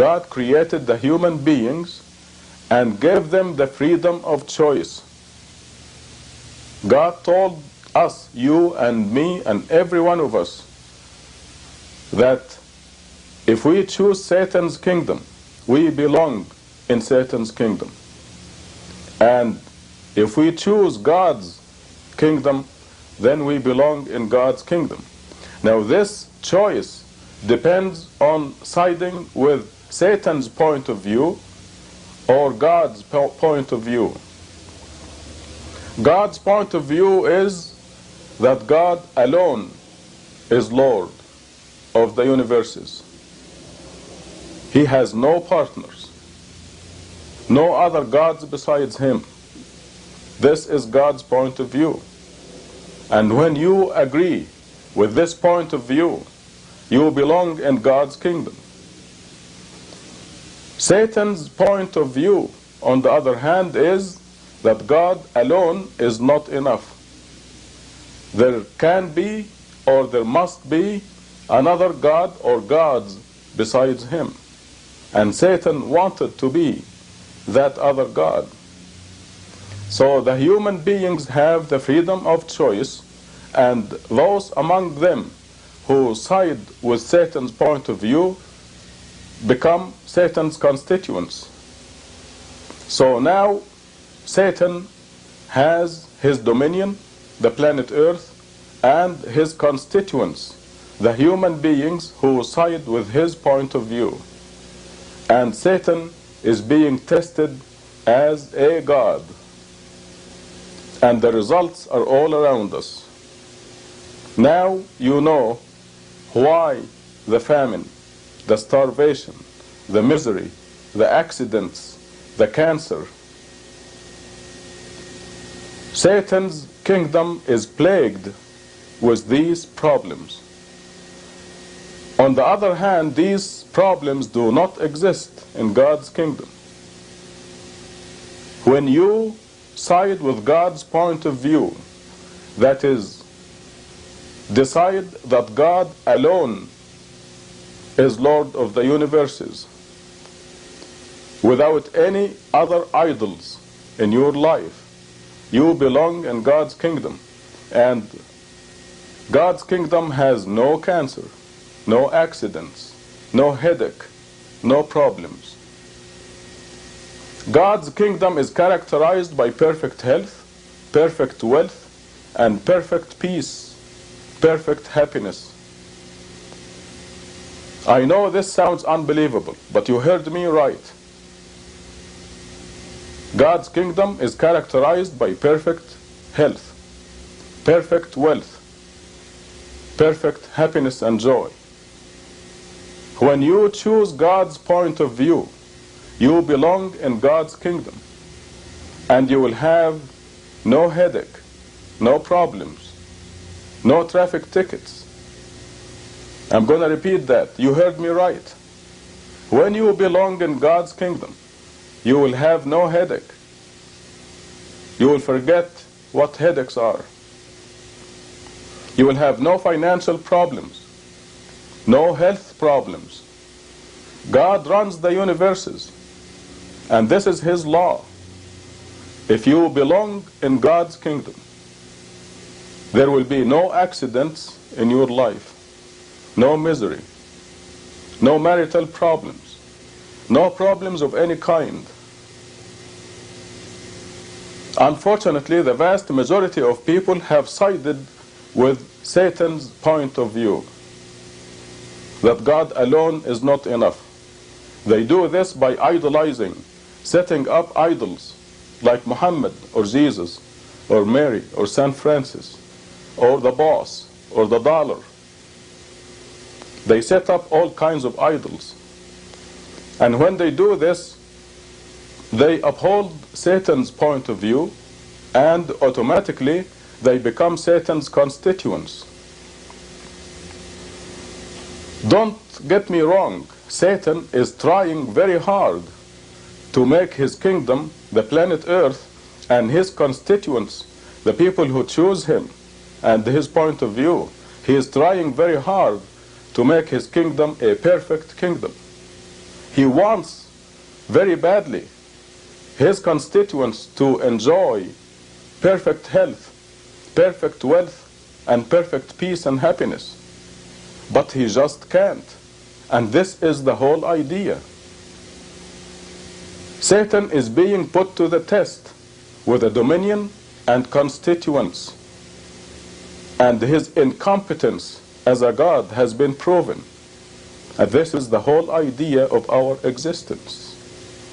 God created the human beings and gave them the freedom of choice. God told us, you and me and every one of us, that if we choose Satan's kingdom, we belong in Satan's kingdom. And if we choose God's kingdom, then we belong in God's kingdom. Now this choice depends on siding with Satan's point of view or God's point of view. God's point of view is that God alone is Lord of the universes. He has no partners, no other gods besides him. This is God's point of view. And when you agree with this point of view, you belong in God's kingdom. Satan's point of view, on the other hand, is that God alone is not enough. There can be, or there must be, another God or gods besides him. And Satan wanted to be that other God. So the human beings have the freedom of choice, and those among them who side with Satan's point of view become Satan's constituents. So now Satan has his dominion, the planet Earth, and his constituents, the human beings who side with his point of view. And Satan is being tested as a god. And the results are all around us. Now you know why the famine, the starvation, the misery, the accidents, the cancer. Satan's kingdom is plagued with these problems. On the other hand, these problems do not exist in God's kingdom. When you side with God's point of view, that is, decide that God alone is Lord of the universes, without any other idols in your life, you belong in God's kingdom. And God's kingdom has no cancer, no accidents, no headache, no problems. God's kingdom is characterized by perfect health, perfect wealth, and perfect peace, perfect happiness. I know this sounds unbelievable, but you heard me right. God's kingdom is characterized by perfect health, perfect wealth, perfect happiness and joy. When you choose God's point of view, you belong in God's kingdom, and you will have no headache, no problems, no traffic tickets. I'm going to repeat that. You heard me right. When you belong in God's kingdom, you will have no headache. You will forget what headaches are. You will have no financial problems, no health problems. God runs the universes, and this is His law. If you belong in God's kingdom, there will be no accidents in your life, no misery, no marital problems, no problems of any kind. Unfortunately, the vast majority of people have sided with Satan's point of view, that God alone is not enough. They do this by idolizing, setting up idols like Muhammad or Jesus or Mary or St. Francis or the boss or the dollar. They set up all kinds of idols. And when they do this, they uphold Satan's point of view, and automatically they become Satan's constituents. Don't get me wrong, Satan is trying very hard to make his kingdom, the planet Earth, and his constituents, the people who choose him, and his point of view. He is trying very hard to make his kingdom a perfect kingdom. He wants very badly his constituents to enjoy perfect health, perfect wealth, and perfect peace and happiness. But he just can't. And this is the whole idea. Satan is being put to the test with a dominion and constituents. And his incompetence as a God has been proven. And this is the whole idea of our existence.